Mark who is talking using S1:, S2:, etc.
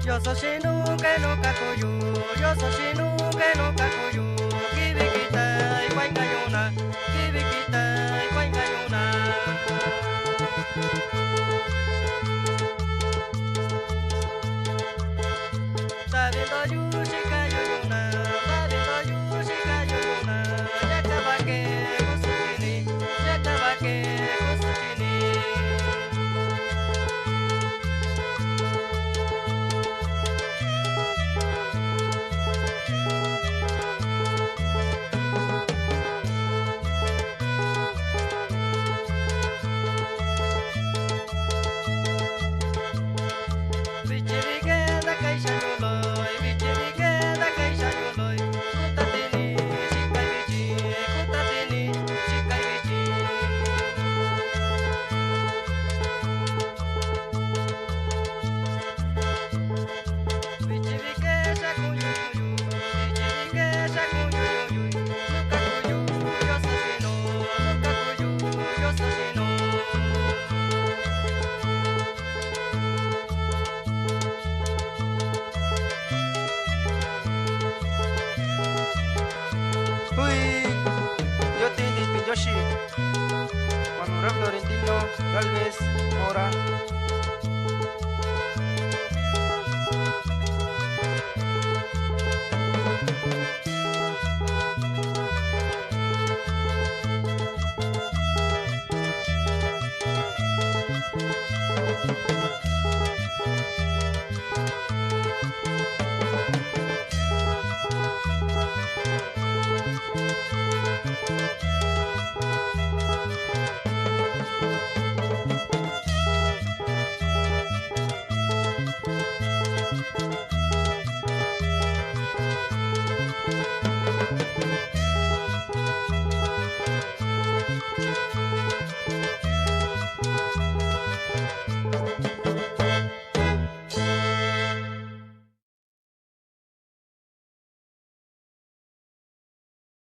S1: Yo soy Shinu que no kakuyu, yo soy Shinu que no kakuyu, kibikita y guaingayuna, kibikita y guaingayuna. Sabiendo yushika yuyuna, sabiendo yushika yuyuna, yakabake kusuchini, yakabake kusuchini. Yoshi, Manuel Florentino, Galvez, Mora.